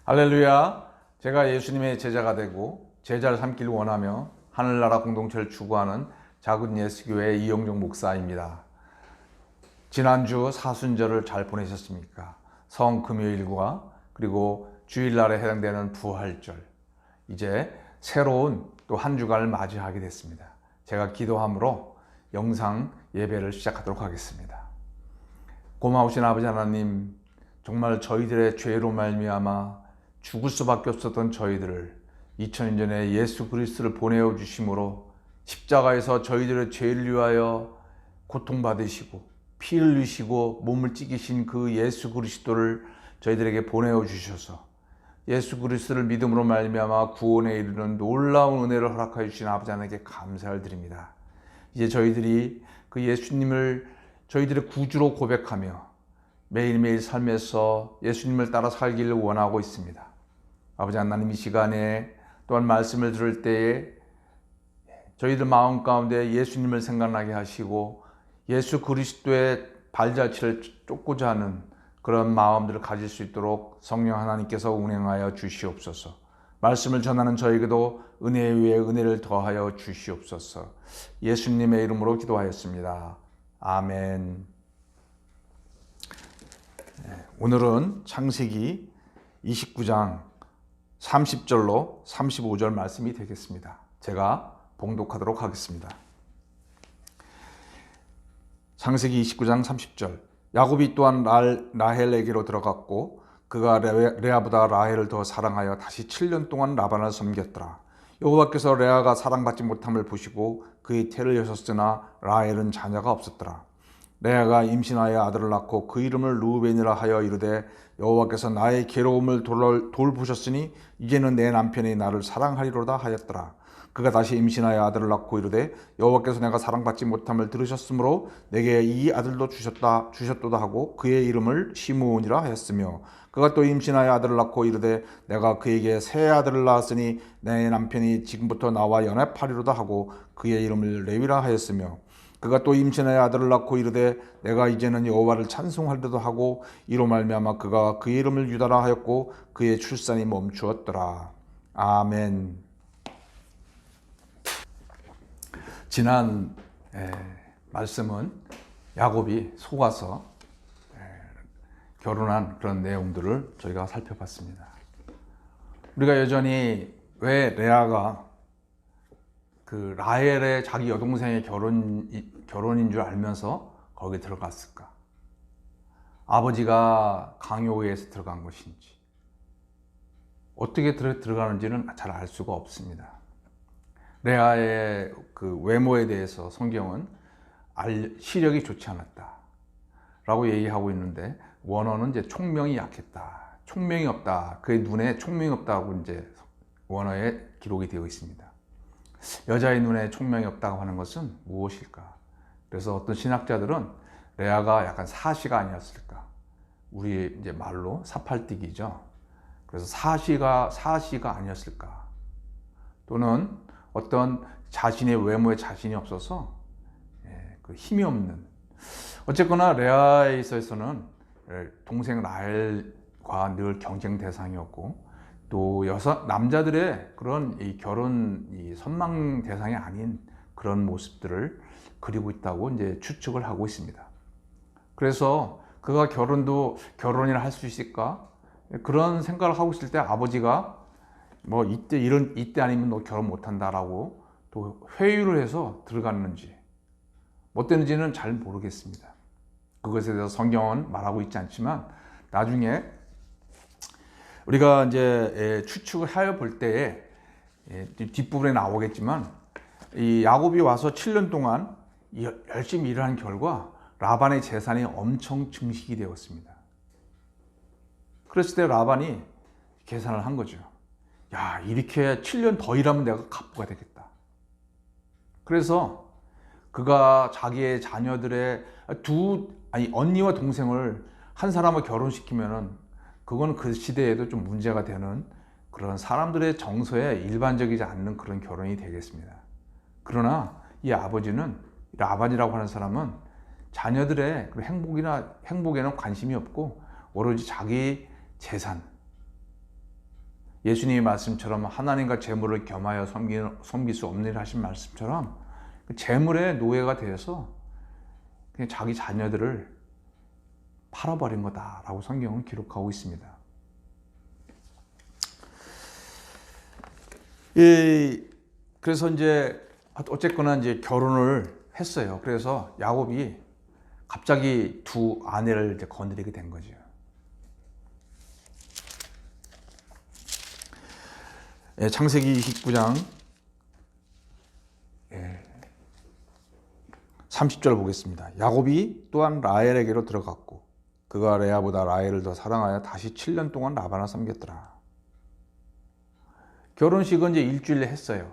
할렐루야. 제가 예수님의 제자가 되고 제자를 삼기를 원하며 하늘나라 공동체를 추구하는 작은 예수교회의 이영종 목사입니다. 지난주 사순절을 잘 보내셨습니까? 성금요일과 그리고 주일날에 해당되는 부활절, 이제 새로운 또 한 주간을 맞이하게 됐습니다. 제가 기도함으로 영상 예배를 시작하도록 하겠습니다. 고마우신 아버지 하나님, 정말 저희들의 죄로 말미암아 죽을 수밖에 없었던 저희들을 2000년 전에 예수 그리스도를 보내어 주심으로 십자가에서 저희들의 죄를 위하여 고통받으시고 피를 흘리시고 몸을 찢기신 그 예수 그리스도를 저희들에게 보내어 주셔서 예수 그리스도를 믿음으로 말미암아 구원에 이르는 놀라운 은혜를 허락하여 주신 아버지 하나님께 감사를 드립니다. 이제 저희들이 그 예수님을 저희들의 구주로 고백하며 매일매일 삶에서 예수님을 따라 살기를 원하고 있습니다. 아버지 하나님, 이 시간에 또한 말씀을 들을 때에 저희들 마음 가운데 예수님을 생각나게 하시고 예수 그리스도의 발자취를 쫓고자 하는 그런 마음들을 가질 수 있도록 성령 하나님께서 운행하여 주시옵소서. 말씀을 전하는 저에게도 은혜 위에 은혜를 더하여 주시옵소서. 예수님의 이름으로 기도하였습니다. 아멘. 오늘은 창세기 29장 30절로 35절 말씀이 되겠습니다. 제가 봉독하도록 하겠습니다. 창세기 29장 30절. 야곱이 또한 라헬에게로 들어갔고 그가 레아보다 라헬을 더 사랑하여 다시 7년 동안 라반을 섬겼더라. 여호와께서 레아가 사랑받지 못함을 보시고 그의 태를 여셨으나 라헬은 자녀가 없었더라. 레아가 임신하여 아들을 낳고 그 이름을 르우벤이라 하여 이르되 여호와께서 나의 괴로움을 돌보셨으니 이제는 내 남편이 나를 사랑하리로다 하였더라. 그가 다시 임신하여 아들을 낳고 이르되 여호와께서 내가 사랑받지 못함을 들으셨으므로 내게 이 아들도 주셨도다 하고 그의 이름을 시므온이라 하였으며, 그가 또 임신하여 아들을 낳고 이르되 내가 그에게 새 아들을 낳았으니 내 남편이 지금부터 나와 연합하리로다 하고 그의 이름을 레위라 하였으며, 그가 또 임신하여 아들을 낳고 이르되 내가 이제는 여호와를 찬송하리로다 하고 이로 말미암아 그가 그의 이름을 유다라 하였고 그의 출산이 멈추었더라. 아멘. 지난 말씀은 야곱이 속아서 결혼한 그런 내용들을 저희가 살펴봤습니다. 우리가 여전히 왜 레아가 그 라헬의 자기 여동생의 결혼인 줄 알면서 거기에 들어갔을까? 아버지가 강요에 의해서 들어간 것인지, 어떻게 들어가는지는 잘 알 수가 없습니다. 레아의 그 외모에 대해서 성경은 시력이 좋지 않았다 라고 얘기하고 있는데, 원어는 이제 총명이 약했다, 총명이 없다, 그의 눈에 총명이 없다고 이제 원어에 기록이 되어 있습니다. 여자의 눈에 총명이 없다고 하는 것은 무엇일까? 그래서 어떤 신학자들은 레아가 약간 사시가 아니었을까? 우리 이제 말로 사팔띠기죠. 그래서 사시가 아니었을까? 또는 어떤 자신의 외모에 자신이 없어서 그 힘이 없는, 어쨌거나 레아에 있어서는 동생 라헬과 늘 경쟁 대상이었고, 또 남자들의 그런 결혼 선망 대상이 아닌 그런 모습들을 그리고 있다고 이제 추측을 하고 있습니다. 그래서 그가 결혼이나 할 수 있을까? 그런 생각을 하고 있을 때 아버지가 뭐 이때 아니면 너 결혼 못 한다라고 또 회유를 해서 들어갔는지 뭐 때문인지는 잘 모르겠습니다. 그것에 대해서 성경은 말하고 있지 않지만 나중에 우리가 이제 추측을 하여 볼 때에 뒷부분에 나오겠지만, 이 야곱이 와서 7년 동안 열심히 일을 한 결과 라반의 재산이 엄청 증식이 되었습니다. 그랬을 때 라반이 계산을 한 거죠. 야, 이렇게 7년 더 일하면 내가 갑부가 되겠다. 그래서 그가 자기의 자녀들의 언니와 동생을 한 사람을 결혼시키면은 그건 그 시대에도 좀 문제가 되는 그런 사람들의 정서에 일반적이지 않는 그런 결혼이 되겠습니다. 그러나 이 아버지는, 라반이라고 하는 사람은 자녀들의 행복에는 관심이 없고 오로지 자기 재산, 예수님의 말씀처럼 하나님과 재물을 겸하여 섬길 수 없느니라 하신 말씀처럼 재물의 노예가 되어서 그냥 자기 자녀들을 팔아버린 거다라고 성경은 기록하고 있습니다. 그래서 이제 어쨌거나 이제 결혼을 했어요. 그래서 야곱이 갑자기 두 아내를 이제 거느리게 된 거죠. 창세기 29장 30절 보겠습니다. 야곱이 또한 라헬에게로 들어갔고 그가 레아보다 라헬을 더 사랑하여 다시 7년 동안 라반을 섬겼더라. 결혼식은 이제 일주일에 했어요.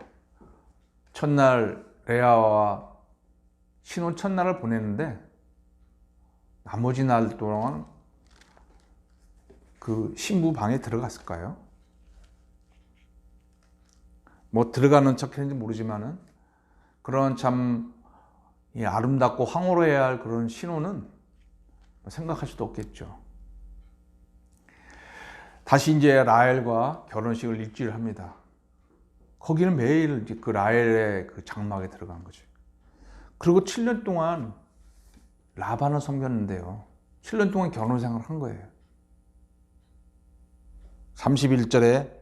첫날 레아와 신혼 첫날을 보냈는데 나머지 날 동안 그 신부 방에 들어갔을까요? 뭐 들어가는 척 했는지 모르지만은 그런 참 아름답고 황홀해야 할 그런 신혼은 생각할 수도 없겠죠. 다시 이제 라헬과 결혼식을 일주일 합니다. 거기는 매일 그 라헬의 그 장막에 들어간 거죠. 그리고 7년 동안 라반을 섬겼는데요. 7년 동안 결혼 생활을 한 거예요. 31절에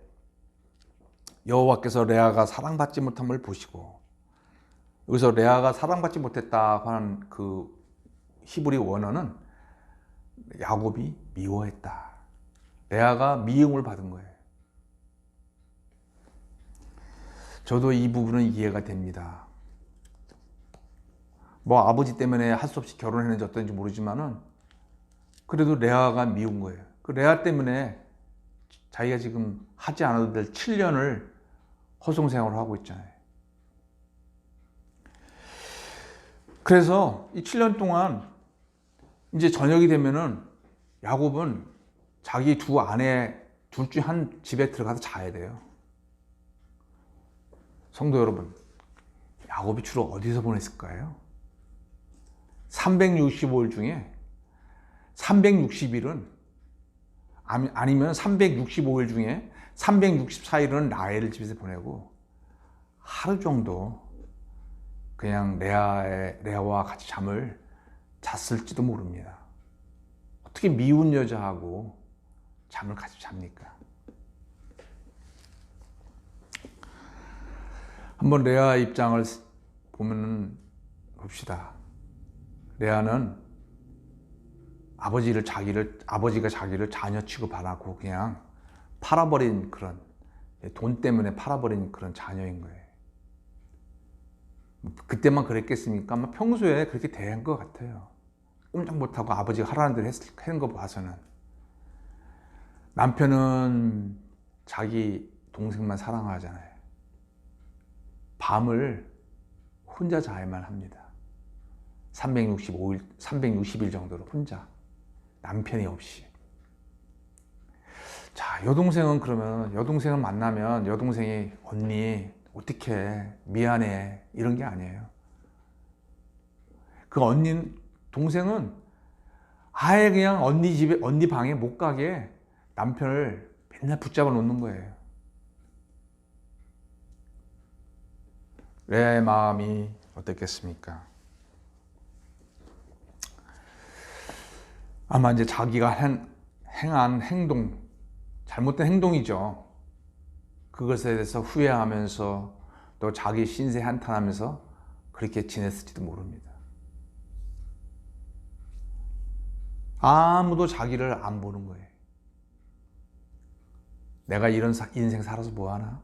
여호와께서 레아가 사랑받지 못함을 보시고, 여기서 레아가 사랑받지 못했다고 하는 그 히브리 원어는 야곱이 미워했다. 레아가 미움을 받은 거예요. 저도 이 부분은 이해가 됩니다. 뭐 아버지 때문에 할 수 없이 결혼했는지 어떤지 모르지만은 그래도 레아가 미운 거예요. 그 레아 때문에 자기가 지금 하지 않아도 될 7년을 허송 생활을 하고 있잖아요. 그래서 이 7년 동안 이제 저녁이 되면은 야곱은 자기 두 아내 둘 중 한 집에 들어가서 자야 돼요. 성도 여러분, 야곱이 주로 어디서 보냈을까요? 365일 중에 360일은 아니면 365일 중에 364일은 라헬을 집에서 보내고 하루 정도 그냥 레아와 같이 잠을 잤을지도 모릅니다. 어떻게 미운 여자하고 잠을 같이 잡니까? 한번 레아 입장을 보면 봅시다. 레아는 아버지가 자기를 자녀 취급 안 하고 그냥 팔아버린 그런, 돈 때문에 팔아버린 그런 자녀인 거예요. 그때만 그랬겠습니까? 아마 평소에 그렇게 대한 것 같아요. 꼼짝 못하고 아버지가 하라는 대로 하는 거 봐서는. 남편은 자기 동생만 사랑하잖아요. 밤을 혼자 자야만 합니다. 360일 정도로 혼자. 남편이 없이. 자, 여동생을 만나면 여동생이 언니 어떡해 미안해 이런 게 아니에요. 그 동생은 아예 그냥 언니 방에 못 가게 남편을 맨날 붙잡아 놓는 거예요. 레아의 마음이 어땠겠습니까? 아마 이제 자기가 행한 행동, 잘못된 행동이죠. 그것에 대해서 후회하면서 또 자기 신세 한탄하면서 그렇게 지냈을지도 모릅니다. 아무도 자기를 안 보는 거예요. 내가 이런 인생 살아서 뭐하나?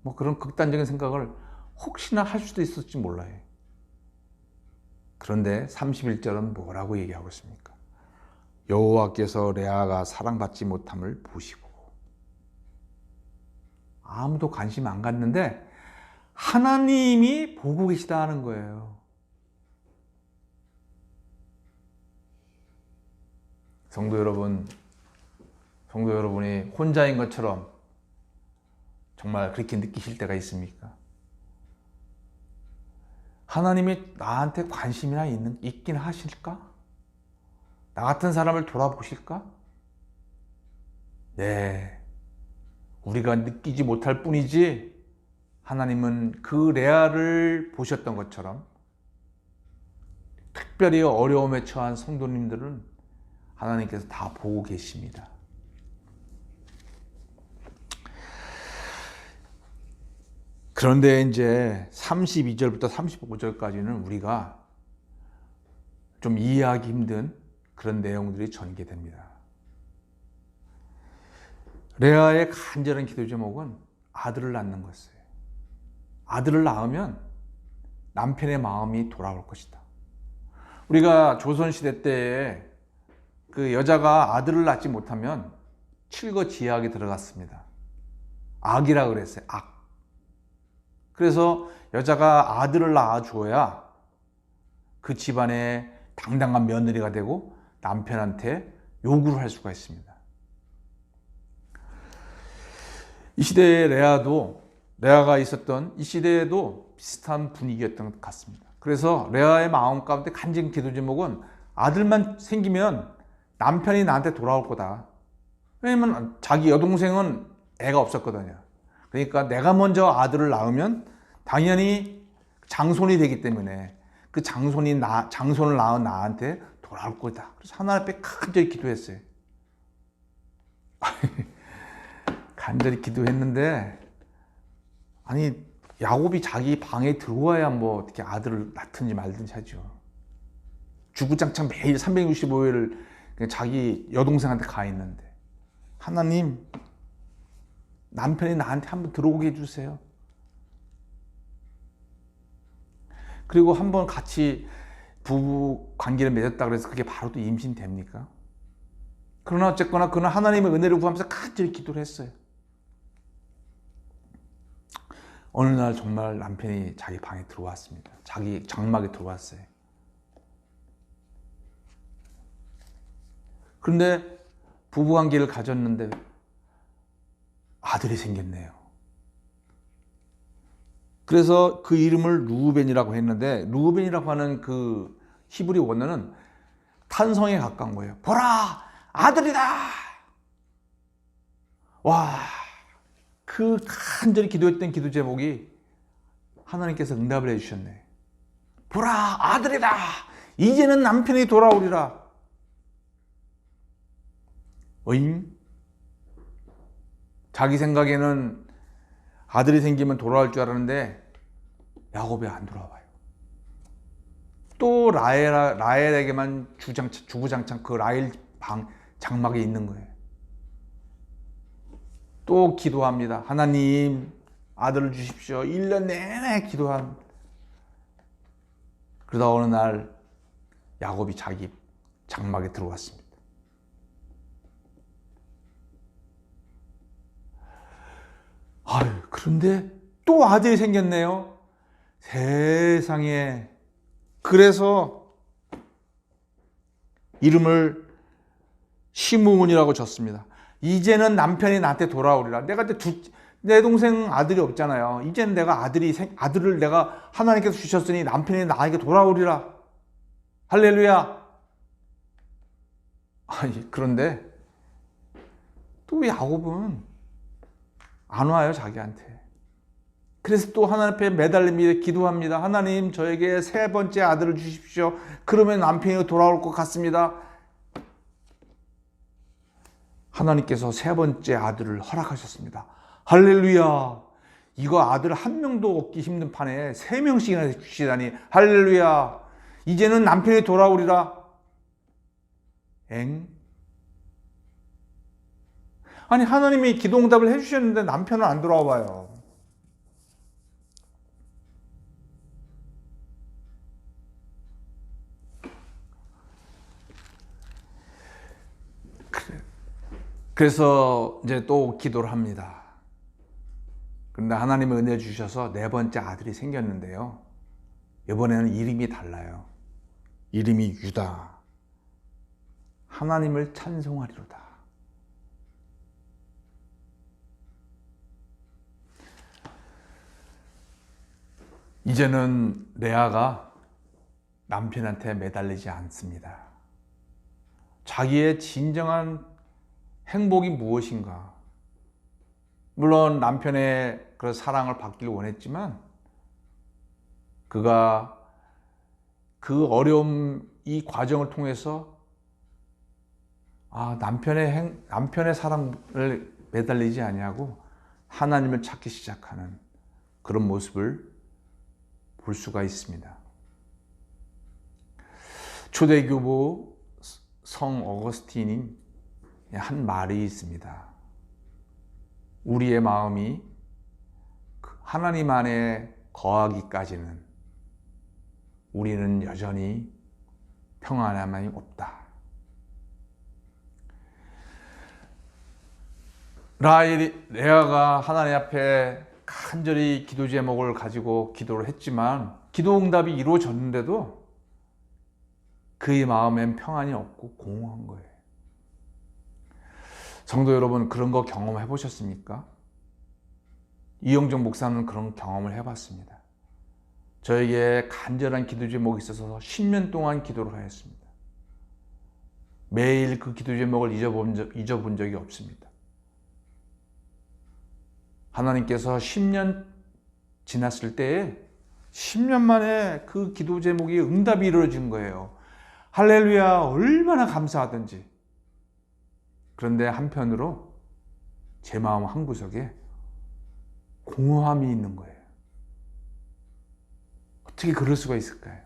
뭐 그런 극단적인 생각을 혹시나 할 수도 있을지 몰라요. 그런데 31절은 뭐라고 얘기하고 있습니까? 여호와께서 레아가 사랑받지 못함을 보시고. 아무도 관심 안 갖는데 하나님이 보고 계시다는 거예요. 성도 여러분이 혼자인 것처럼 정말 그렇게 느끼실 때가 있습니까? 하나님이 나한테 관심이나 있긴 하실까? 나 같은 사람을 돌아보실까? 네. 우리가 느끼지 못할 뿐이지 하나님은 그 레아를 보셨던 것처럼 특별히 어려움에 처한 성도님들은 하나님께서 다 보고 계십니다. 그런데 이제 32절부터 35절까지는 우리가 좀 이해하기 힘든 그런 내용들이 전개됩니다. 레아의 간절한 기도 제목은 아들을 낳는 것이에요. 아들을 낳으면 남편의 마음이 돌아올 것이다. 우리가 조선시대 때에 그 여자가 아들을 낳지 못하면 칠거지약에 들어갔습니다. 악이라 그랬어요. 악. 그래서 여자가 아들을 낳아주어야 그 집안의 당당한 며느리가 되고 남편한테 요구를 할 수가 있습니다. 이 시대의 레아가 있었던 이 시대에도 비슷한 분위기였던 것 같습니다. 그래서 레아의 마음 가운데 간절한 기도 제목은 아들만 생기면 남편이 나한테 돌아올 거다. 왜냐면 자기 여동생은 애가 없었거든요. 그러니까 내가 먼저 아들을 낳으면 당연히 장손이 되기 때문에 그 장손을 낳은 나한테 돌아올 거다. 그래서 하나님 앞에 간절히 기도했어요. 간절히 기도했는데 아니 야곱이 자기 방에 들어와야 뭐 어떻게 아들을 낳든지 말든지 하죠. 주구장창 매일 365일을 자기 여동생한테 가 있는데 하나님 남편이 나한테 한번 들어오게 해주세요. 그리고 한번 같이 부부 관계를 맺었다 그래서 그게 바로 또 임신됩니까? 그러나 어쨌거나 그는 하나님의 은혜를 구하면서 간절히 기도를 했어요. 어느 날 정말 남편이 자기 방에 들어왔습니다. 자기 장막에 들어왔어요. 그런데 부부관계를 가졌는데 아들이 생겼네요. 그래서 그 이름을 르우벤이라고 했는데 르우벤이라고 하는 그 히브리 원어는 탄성에 가까운 거예요. 보라! 아들이다! 와, 그 간절히 기도했던 기도 제목이 하나님께서 응답을 해주셨네. 보라! 아들이다! 이제는 남편이 돌아오리라. 어잉? 자기 생각에는 아들이 생기면 돌아올 줄 알았는데 야곱이 안 돌아와요. 또 라헬에게만 주구장창 그 라헬 방 장막에 있는 거예요. 또 기도합니다. 하나님 아들을 주십시오. 1년 내내 기도합니다. 그러다 어느 날 야곱이 자기 장막에 들어왔습니다. 그런데 또 아들이 생겼네요. 세상에. 그래서 이름을 시므온이라고 졌습니다. 이제는 남편이 나한테 돌아오리라. 내 동생 아들이 없잖아요. 이제는 내가 아들을 내가 하나님께서 주셨으니 남편이 나에게 돌아오리라. 할렐루야. 그런데 또 야곱은 안 와요, 자기한테. 그래서 또 하나님 앞에 매달리며 기도합니다. 하나님, 저에게 세 번째 아들을 주십시오. 그러면 남편이 돌아올 것 같습니다. 하나님께서 세 번째 아들을 허락하셨습니다. 할렐루야. 이거 아들 한 명도 얻기 힘든 판에 세 명씩이나 주시다니. 할렐루야. 이제는 남편이 돌아오리라. 아니, 하나님이 기도응답을 해주셨는데 남편은 안 돌아와 봐요. 그래서 이제 또 기도를 합니다. 그런데 하나님의 은혜 주셔서 네 번째 아들이 생겼는데요. 이번에는 이름이 달라요. 이름이 유다. 하나님을 찬송하리로다. 이제는 레아가 남편한테 매달리지 않습니다. 자기의 진정한 행복이 무엇인가? 물론 남편의 그런 사랑을 받기를 원했지만 그가 그 어려움, 이 과정을 통해서 남편의 사랑을 매달리지 아니하고 하나님을 찾기 시작하는 그런 모습을 볼 수가 있습니다. 초대교부 성 어거스틴이 한 말이 있습니다. 우리의 마음이 하나님 안에 거하기까지는 우리는 여전히 평안함이 없다. 레아가 하나님 앞에 간절히 기도 제목을 가지고 기도를 했지만 기도 응답이 이루어졌는데도 그의 마음엔 평안이 없고 공허한 거예요. 성도 여러분, 그런 거 경험해 보셨습니까? 이영정 목사는 그런 경험을 해봤습니다. 저에게 간절한 기도 제목이 있어서 10년 동안 기도를 하였습니다. 매일 그 기도 제목을 잊어본 적이 없습니다. 하나님께서 10년 지났을 때에 10년 만에 그 기도 제목이 응답이 이루어진 거예요. 할렐루야, 얼마나 감사하든지. 그런데 한편으로 제 마음 한구석에 공허함이 있는 거예요. 어떻게 그럴 수가 있을까요?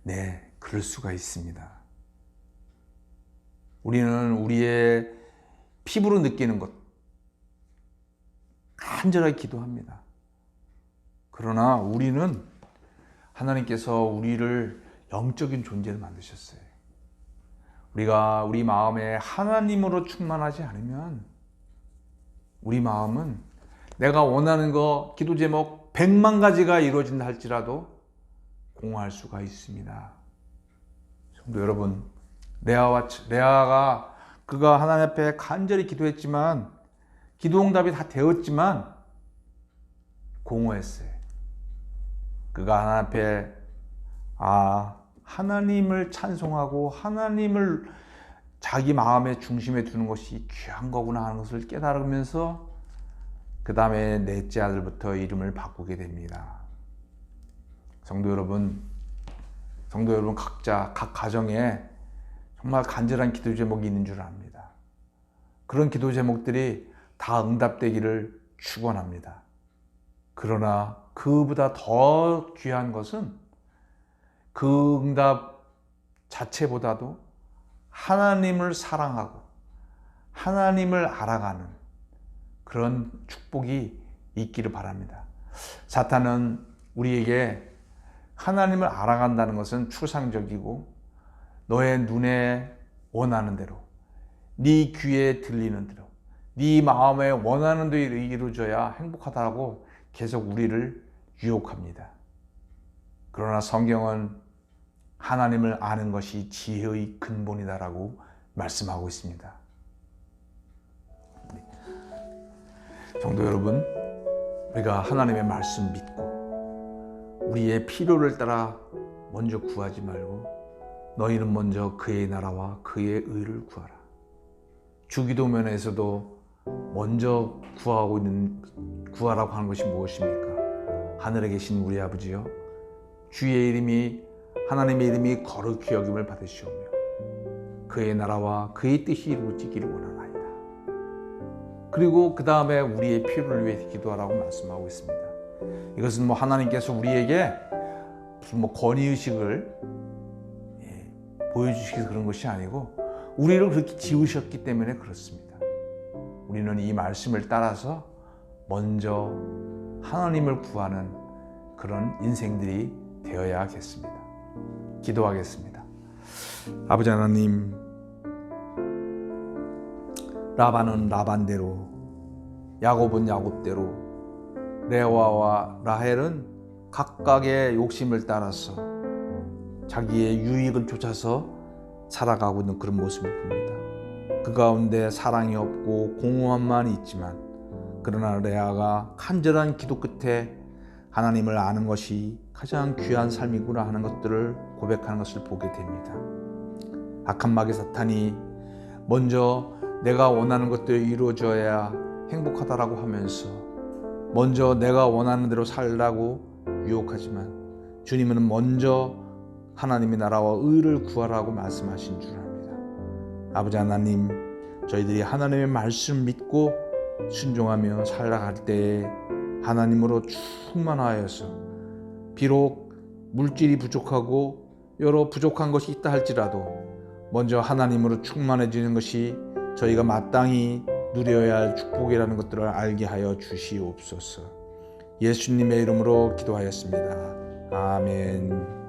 네, 그럴 수가 있습니다. 우리는 우리의 피부로 느끼는 것, 간절하게 기도합니다. 그러나 우리는 하나님께서 우리를 영적인 존재로 만드셨어요. 우리가 우리 마음에 하나님으로 충만하지 않으면 우리 마음은 내가 원하는 거 기도 제목 100만 가지가 이루어진다 할지라도 공허할 수가 있습니다. 성도 여러분, 레아가 그가 하나님 앞에 간절히 기도했지만 기도 응답이 다 되었지만 공허했어요. 그가 하나님 앞에 하나님을 찬송하고 하나님을 자기 마음의 중심에 두는 것이 귀한 거구나 하는 것을 깨달으면서 그 다음에 넷째 아들부터 이름을 바꾸게 됩니다. 성도 여러분 각자 각 가정에 정말 간절한 기도 제목이 있는 줄 압니다. 그런 기도 제목들이 다 응답되기를 축원합니다. 그러나 그보다 더 귀한 것은 그 응답 자체보다도 하나님을 사랑하고 하나님을 알아가는 그런 축복이 있기를 바랍니다. 사탄은 우리에게 하나님을 알아간다는 것은 추상적이고 너의 눈에 원하는 대로, 네 귀에 들리는 대로, 네 마음에 원하는 대로 이루어져야 행복하다고 계속 우리를 유혹합니다. 그러나 성경은 하나님을 아는 것이 지혜의 근본이다라고 말씀하고 있습니다. 성도 여러분, 우리가 하나님의 말씀 믿고 우리의 필요를 따라 먼저 구하지 말고 너희는 먼저 그의 나라와 그의 의를 구하라. 주기도 면에서도 먼저 구하라고 하는 것이 무엇입니까? 하늘에 계신 우리 아버지여, 주의 이름이 하나님의 이름이 거룩히 여김을 받으시오며 그의 나라와 그의 뜻이 이루어지기를 원하나이다. 그리고 그 다음에 우리의 필요를 위해 기도하라고 말씀하고 있습니다. 이것은 하나님께서 우리에게 무슨 권위의식을 보여주시기 그런 것이 아니고 우리를 그렇게 지으셨기 때문에 그렇습니다. 우리는 이 말씀을 따라서 먼저 하나님을 구하는 그런 인생들이 되어야겠습니다. 기도하겠습니다. 아버지 하나님, 라반은 라반대로, 야곱은 야곱대로, 레아와 라헬은 각각의 욕심을 따라서 자기의 유익을 쫓아서 살아가고 있는 그런 모습을 봅니다. 그 가운데 사랑이 없고 공허함만 있지만 그러나 레아가 간절한 기도 끝에 하나님을 아는 것이 가장 귀한 삶이구나 하는 것들을 고백하는 것을 보게 됩니다. 악한 마귀 사탄이 먼저 내가 원하는 것들이 이루어져야 행복하다라고 하면서 먼저 내가 원하는 대로 살라고 유혹하지만 주님은 먼저 하나님의 나라와 의를 구하라고 말씀하신 줄 압니다. 아버지 하나님, 저희들이 하나님의 말씀 믿고 순종하며 살아갈 때에 하나님으로 충만하여서 비록 물질이 부족하고 여러 부족한 것이 있다 할지라도 먼저 하나님으로 충만해지는 것이 저희가 마땅히 누려야 할 축복이라는 것들을 알게 하여 주시옵소서. 예수님의 이름으로 기도하였습니다. 아멘.